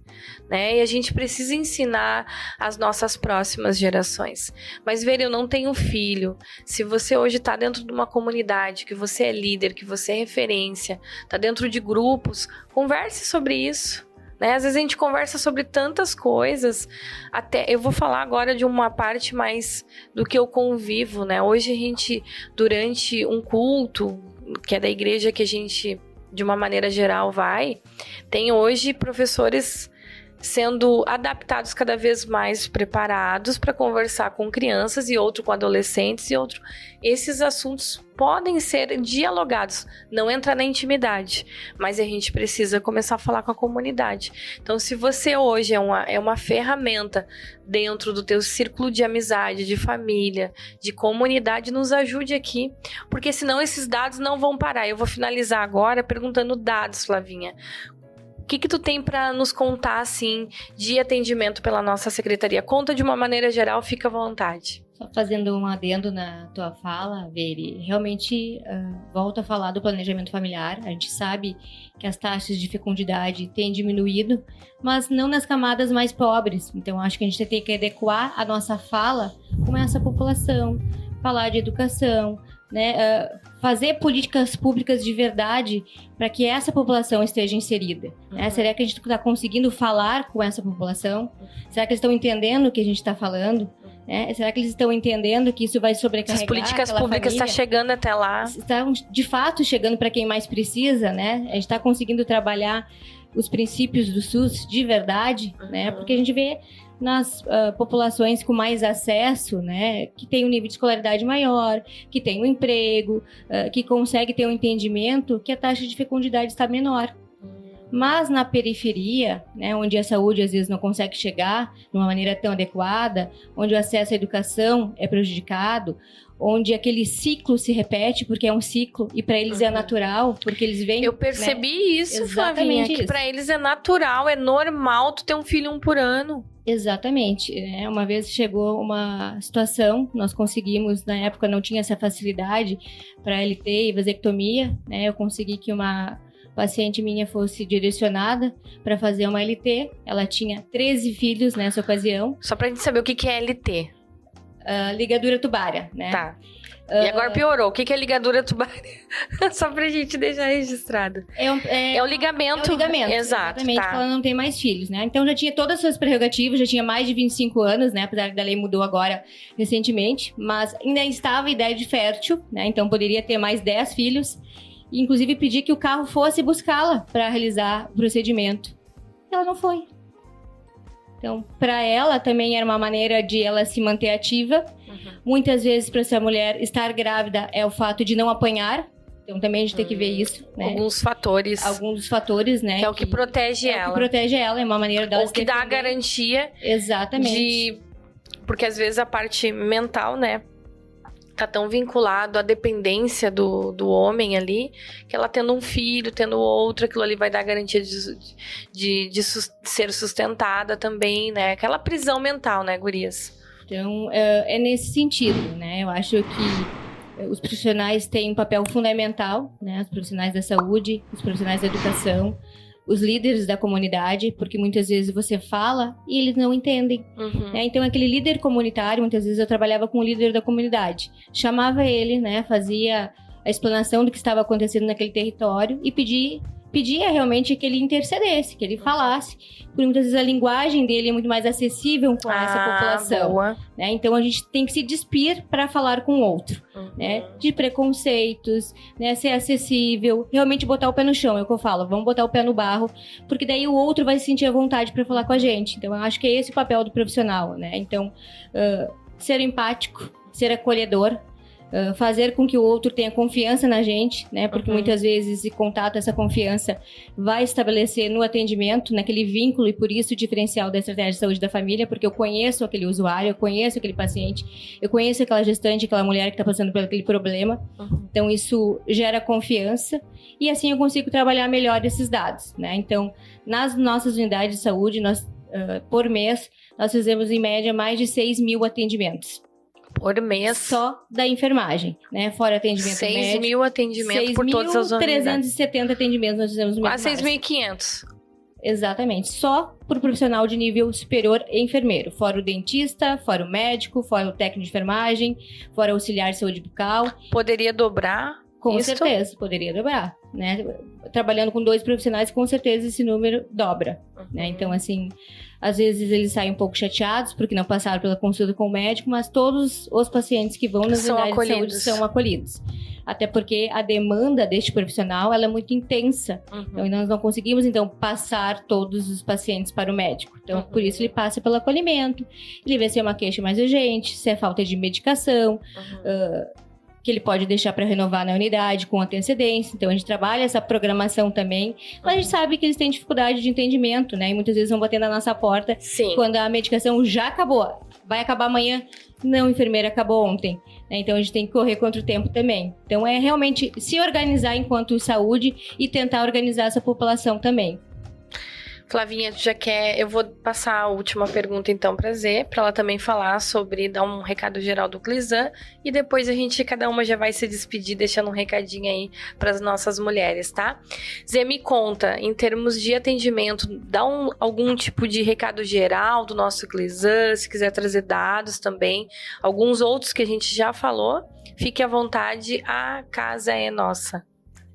né? E a gente precisa ensinar as nossas próximas gerações. Mas, ver, eu não tenho filho. Se você hoje tá dentro de uma comunidade, que você é líder, que você é referência, tá dentro de grupos, converse sobre isso, né? Às vezes a gente conversa sobre tantas coisas, até eu vou falar agora de uma parte mais do que eu convivo, né? Hoje a gente, durante um culto, que é da igreja que a gente de uma maneira geral, tem hoje professores sendo adaptados cada vez mais preparados para conversar com crianças e outro com adolescentes e outro. Esses assuntos podem ser dialogados, não entra na intimidade, mas a gente precisa começar a falar com a comunidade. Então, se você hoje é uma ferramenta dentro do teu círculo de amizade, de família, de comunidade, nos ajude aqui, porque senão esses dados não vão parar. Eu vou finalizar agora perguntando dados, Flavinha. O que tu tem para nos contar, assim, de atendimento pela nossa secretaria? Conta de uma maneira geral, fica à vontade. Só fazendo um adendo na tua fala, Veri, realmente volto a falar do planejamento familiar. A gente sabe que as taxas de fecundidade têm diminuído, mas não nas camadas mais pobres. Então, acho que a gente tem que adequar a nossa fala com essa população, falar de educação, né, fazer políticas públicas de verdade para que essa população esteja inserida. Né? Será que a gente está conseguindo falar com essa população? Será que eles estão entendendo o que a gente está falando? Né? Será que eles estão entendendo que isso vai sobrecarregar as políticas públicas estão chegando até lá? Estão, de fato, chegando para quem mais precisa, né? A gente está conseguindo trabalhar os princípios do SUS de verdade, né? Porque a gente vê nas populações com mais acesso, né, que tem um nível de escolaridade maior, que tem um emprego, que consegue ter um entendimento, que a taxa de fecundidade está menor. Mas na periferia, né, onde a saúde às vezes não consegue chegar de uma maneira tão adequada, onde o acesso à educação é prejudicado, onde aquele ciclo se repete, porque é um ciclo, e para eles é natural, porque eles vêm... Eu percebi, né? Isso, exatamente, Flavinha, isso. Que para eles é natural, é normal tu ter um filho 1 por ano. Exatamente. Né? Uma vez chegou uma situação, nós conseguimos, na época não tinha essa facilidade para LT e vasectomia, né? Eu consegui que uma paciente minha fosse direcionada para fazer uma LT. Ela tinha 13 filhos nessa ocasião. Só pra gente saber o que é LT. Ligadura tubária, né? Tá. E agora piorou. O que é ligadura tubária? Só pra gente deixar registrado. É o ligamento. É o ligamento. Exato. Exatamente, tá. Ela não tem mais filhos, né? Então já tinha todas as suas prerrogativas, já tinha mais de 25 anos, né? Apesar que a lei mudou agora recentemente, mas ainda estava em idade fértil, né? Então poderia ter mais 10 filhos. E, inclusive, pedir que o carro fosse buscá-la para realizar o procedimento. Ela não foi. Então, para ela também era uma maneira de ela se manter ativa. Muitas vezes, para essa mulher estar grávida, é o fato de não apanhar. Então, também a gente tem que ver isso, né? Alguns fatores. Alguns dos fatores, né? Que é o que protege ela. É o que protege ela, é uma maneira dela se defender. Ou que dá a garantia. Exatamente. Porque, às vezes, a parte mental, né? Tá tão vinculado à dependência do homem ali, que ela tendo um filho, tendo outro, aquilo ali vai dar garantia de ser sustentada também, né? Aquela prisão mental, né, gurias? Então, é nesse sentido, né? Eu acho que os profissionais têm um papel fundamental, né? Os profissionais da saúde, os profissionais da educação, os líderes da comunidade, porque muitas vezes você fala e eles não entendem. Né? Então, aquele líder comunitário, muitas vezes eu trabalhava com o líder da comunidade. Chamava ele, né? Fazia a explanação do que estava acontecendo naquele território e pedia realmente que ele intercedesse, que ele falasse. Porque muitas vezes a linguagem dele é muito mais acessível com essa população. Boa. Né? Então, a gente tem que se despir para falar com o outro. Né? De preconceitos, né? Ser acessível, realmente botar o pé no chão, é o que eu falo, vamos botar o pé no barro, porque daí o outro vai se sentir à vontade para falar com a gente. Então, eu acho que é esse o papel do profissional, né? Então, ser empático, ser acolhedor, fazer com que o outro tenha confiança na gente, né? Porque muitas vezes esse contato, essa confiança vai estabelecer no atendimento, naquele vínculo, e por isso o diferencial da estratégia de saúde da família, porque eu conheço aquele usuário, eu conheço aquele paciente, eu conheço aquela gestante, aquela mulher que está passando por aquele problema. Então isso gera confiança e assim eu consigo trabalhar melhor esses dados, né? Então, nas nossas unidades de saúde, nós, por mês, nós fizemos em média mais de 6 mil atendimentos. Por mês. Só da enfermagem, né? Fora atendimento 6 médico. 6 mil atendimentos por todas as unidades. 6.370 atendimentos nós fizemos no mês. Quase 6.500. Exatamente. Só por profissional de nível superior e enfermeiro. Fora o dentista, fora o médico, fora o técnico de enfermagem, fora o auxiliar de saúde bucal. Poderia dobrar? Com certeza, poderia dobrar, né? Trabalhando com 2 profissionais, com certeza esse número dobra, né? Então, assim, às vezes eles saem um pouco chateados porque não passaram pela consulta com o médico, mas todos os pacientes que vão nas unidades de saúde são acolhidos. até porque a demanda deste profissional ela é muito intensa. Então, nós não conseguimos, então, passar todos os pacientes para o médico. Então, por isso ele passa pelo acolhimento, ele vê se é uma queixa mais urgente, se é falta de medicação, que ele pode deixar para renovar na unidade com antecedência. Então, a gente trabalha essa programação também, mas a gente sabe que eles têm dificuldade de entendimento, né? E muitas vezes vão bater na nossa porta quando a medicação já acabou. Vai acabar amanhã? Não, enfermeira, acabou ontem. Então, a gente tem que correr contra o tempo também. Então, é realmente se organizar enquanto saúde e tentar organizar essa população também. Flavinha, tu já quer... Eu vou passar a última pergunta, então, pra Zê, pra ela também falar sobre, dar um recado geral do CLISAM, e depois cada uma já vai se despedir, deixando um recadinho aí pras nossas mulheres, tá? Zê, me conta, em termos de atendimento, dá algum tipo de recado geral do nosso CLISAM, se quiser trazer dados também, alguns outros que a gente já falou, fique à vontade, a casa é nossa.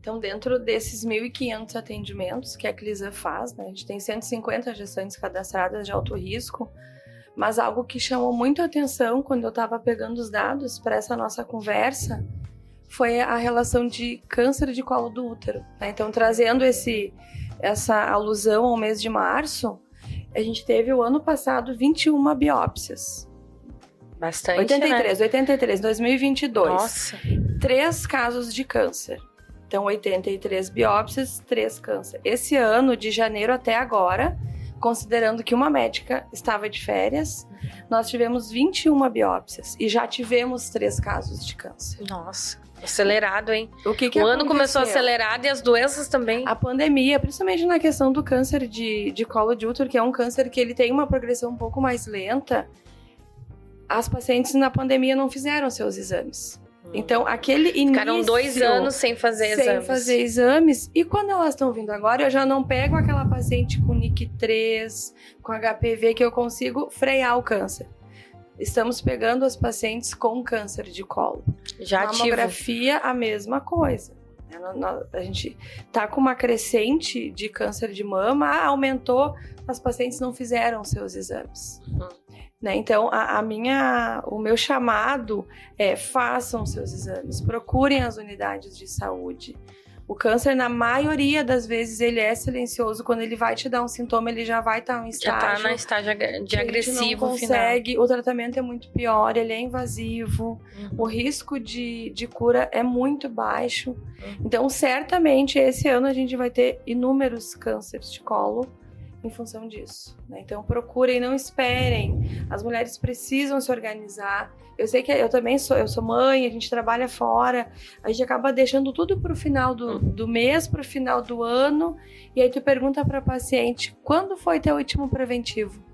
Então, dentro desses 1.500 atendimentos que a CLISAM faz, né, a gente tem 150 gestantes cadastradas de alto risco, mas algo que chamou muito a atenção quando eu estava pegando os dados para essa nossa conversa foi a relação de câncer de colo do útero. Né? Então, trazendo essa alusão ao mês de março, a gente teve o ano passado 21 biópsias. Bastante, 83, 2022. Nossa! 3 casos de câncer. Então, 83 biópsias, 3 câncer. Esse ano, de janeiro até agora, considerando que uma médica estava de férias, nós tivemos 21 biópsias e já tivemos 3 casos de câncer. Nossa, acelerado, hein? O ano começou acelerado e as doenças também. A pandemia, principalmente na questão do câncer de colo de útero, que é um câncer que ele tem uma progressão um pouco mais lenta, as pacientes na pandemia não fizeram seus exames. Então, aquele início... Ficaram 2 anos sem fazer exames. Sem fazer exames. E quando elas estão vindo agora, eu já não pego aquela paciente com NIC3, com HPV, que eu consigo frear o câncer. Estamos pegando as pacientes com câncer de colo. Já ativo. Mamografia, a mesma coisa. A gente tá com uma crescente de câncer de mama, aumentou, as pacientes não fizeram seus exames. Né? Então, o meu chamado é: façam seus exames, procurem as unidades de saúde. O câncer, na maioria das vezes, ele é silencioso. Quando ele vai te dar um sintoma, ele já vai estar em estágio. Já está na estágio de agressivo. A gente não consegue, o tratamento é muito pior, ele é invasivo, o risco de cura é muito baixo. Então, certamente, esse ano a gente vai ter inúmeros cânceres de colo em função disso, né? Então procurem, não esperem. As mulheres precisam se organizar. Eu sei que eu sou mãe, a gente trabalha fora, a gente acaba deixando tudo pro final do mês, pro final do ano, e aí tu pergunta pra paciente: quando foi teu último preventivo?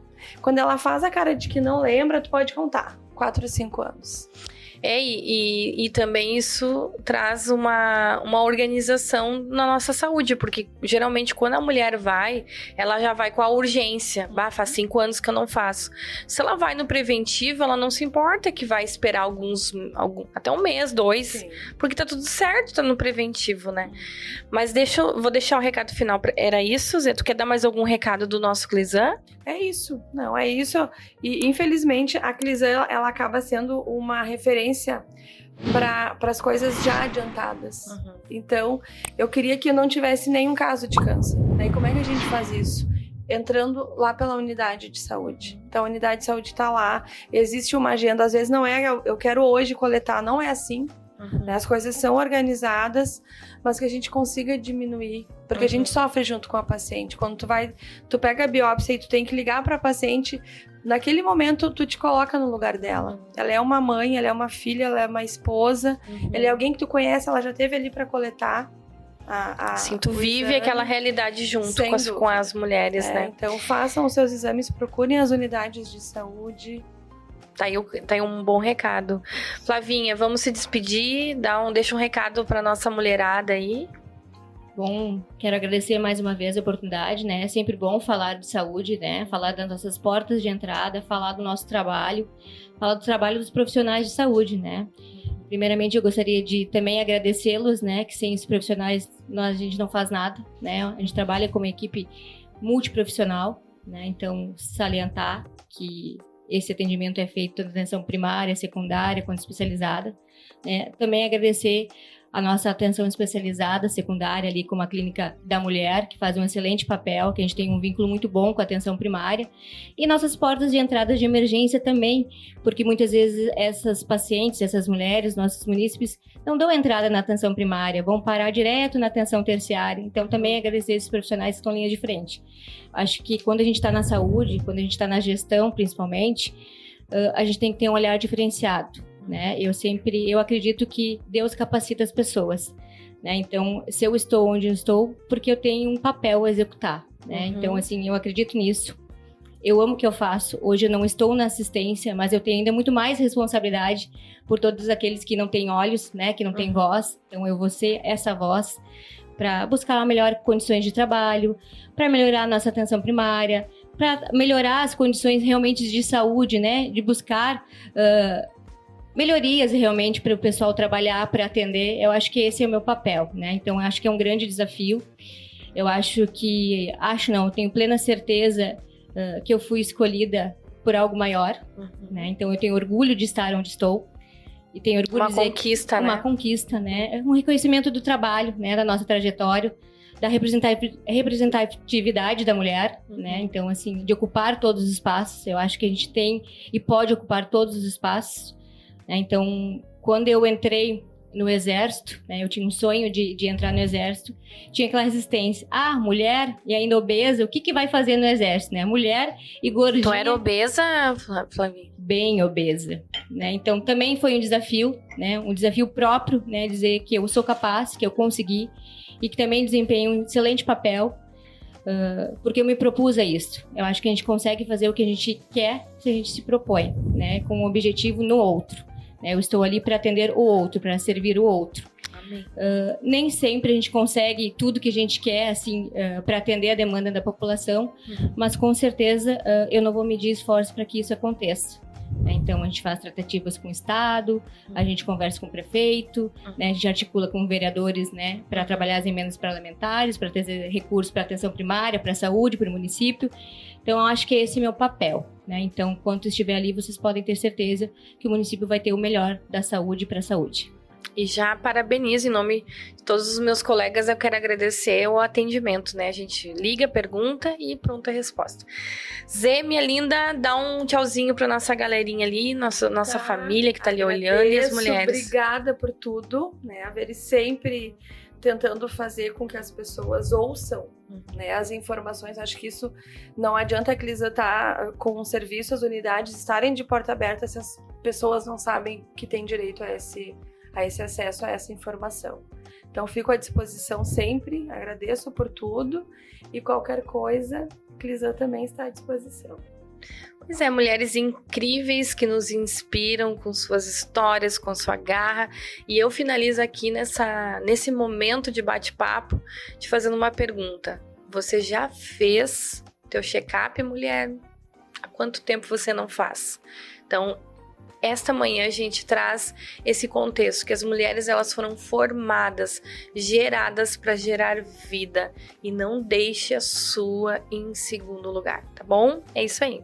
Quando ela faz a cara de que não lembra, tu pode contar 4 ou 5 anos. E também isso traz uma organização na nossa saúde, porque geralmente quando a mulher vai, ela já vai com a urgência. Faz 5 anos que eu não faço. Se ela vai no preventivo, ela não se importa que vai esperar até 1 mês, 2, Sim. Porque tá tudo certo, tá no preventivo, né? Mas vou deixar o recado final. Era isso, Zé? Tu quer dar mais algum recado do nosso CLISAM? É isso, não, é isso. E infelizmente a CLISAM, ela acaba sendo uma referência para as coisas já adiantadas. Então, eu queria que eu não tivesse nenhum caso de câncer. E como é que a gente faz isso? Entrando lá pela unidade de saúde. Então, a unidade de saúde está lá, existe uma agenda, às vezes não é, eu quero hoje coletar, não é assim. Né? As coisas são organizadas, mas que a gente consiga diminuir, porque a gente sofre junto com a paciente. Quando tu pega a biópsia e tu tem que ligar para a paciente, naquele momento tu te coloca no lugar dela. Ela é uma mãe, ela é uma filha, ela é uma esposa, ela é alguém que tu conhece, ela já esteve ali para coletar. Sim, tu vive aquela realidade junto com as mulheres, né? Então façam os seus exames, procurem as unidades de saúde. Tá aí um bom recado. Flavinha, vamos se despedir, deixa um recado para nossa mulherada aí. Bom, quero agradecer mais uma vez a oportunidade, né? É sempre bom falar de saúde, né? Falar das nossas portas de entrada, falar do nosso trabalho, falar do trabalho dos profissionais de saúde, né? Primeiramente, eu gostaria de também agradecê-los, né? Que sem os profissionais a gente não faz nada, né? A gente trabalha como equipe multiprofissional, né? Então, salientar que esse atendimento é feito na atenção primária, secundária, quanto especializada. Também agradecer a nossa atenção especializada, secundária, ali como a Clínica da Mulher, que faz um excelente papel, que a gente tem um vínculo muito bom com a atenção primária, e nossas portas de entrada de emergência também, porque muitas vezes essas pacientes, essas mulheres, nossos munícipes, não dão entrada na atenção primária, vão parar direto na atenção terciária. Então, também agradecer esses profissionais que estão em linha de frente. Acho que quando a gente está na saúde, quando a gente está na gestão, principalmente, a gente tem que ter um olhar diferenciado, né? Eu acredito que Deus capacita as pessoas, né? Então, se eu estou onde eu estou, porque eu tenho um papel a executar, né? Então, assim, eu acredito nisso. Eu amo o que eu faço. Hoje eu não estou na assistência, mas eu tenho ainda muito mais responsabilidade por todos aqueles que não têm olhos, né? Que não têm voz. Então, eu vou ser essa voz para buscar melhores condições de trabalho, para melhorar a nossa atenção primária, para melhorar as condições realmente de saúde, né? De buscar melhorias realmente para o pessoal trabalhar, para atender. Eu acho que esse é o meu papel, né? Então, eu acho que é um grande desafio. Eu tenho plena certeza que eu fui escolhida por algo maior, né? Então, eu tenho orgulho de estar onde estou. E tenho orgulho de dizer conquista, né? Uma conquista, né? Um reconhecimento do trabalho, né? Da nossa trajetória, da representatividade da mulher, né? Então, assim, de ocupar todos os espaços. Eu acho que a gente tem e pode ocupar todos os espaços, né? Então, quando eu entrei no Exército, né? Eu tinha um sonho de entrar no Exército, tinha aquela resistência. Mulher e ainda obesa, o que vai fazer no Exército, né? Mulher e gordinha. Tu era obesa, Flavinha? Bem obesa, né? Então, também foi um desafio, né? Um desafio próprio, né? Dizer que eu sou capaz, que eu consegui e que também desempenho um excelente papel, porque eu me propus a isso. Eu acho que a gente consegue fazer o que a gente quer se a gente se propõe, né? Com um objetivo no outro. Eu estou ali para atender o outro, para servir o outro. Nem sempre a gente consegue tudo que a gente quer, assim, para atender a demanda da população, mas com certeza eu não vou medir esforço para que isso aconteça. Então, a gente faz tratativas com o Estado, a gente conversa com o prefeito, né, a gente articula com vereadores, né, para trabalhar as emendas parlamentares, para ter recursos para atenção primária, para a saúde, para o município. Então, eu acho que esse é meu papel, né? Então, enquanto estiver ali, vocês podem ter certeza que o município vai ter o melhor da saúde para a saúde. E já parabenizo em nome de todos os meus colegas, eu quero agradecer o atendimento, né? A gente liga, pergunta e pronta a resposta. Zê, minha linda, dá um tchauzinho pra nossa galerinha ali, nossa família que tá ali olhando e as mulheres. Obrigada por tudo, né? A Veri sempre tentando fazer com que as pessoas ouçam, né, as informações. Acho que isso não adianta a Clisa estar com o serviço, as unidades estarem de porta aberta se as pessoas não sabem que têm direito a esse acesso a essa informação. Então, fico à disposição sempre, agradeço por tudo e qualquer coisa, Clisa também está à disposição. Pois é, mulheres incríveis que nos inspiram com suas histórias, com sua garra. E eu finalizo aqui nesse momento de bate-papo, te fazendo uma pergunta. Você já fez teu check-up, mulher? Há quanto tempo você não faz? Então, esta manhã a gente traz esse contexto, que as mulheres elas foram formadas, geradas para gerar vida, e não deixe a sua em segundo lugar, tá bom? É isso aí.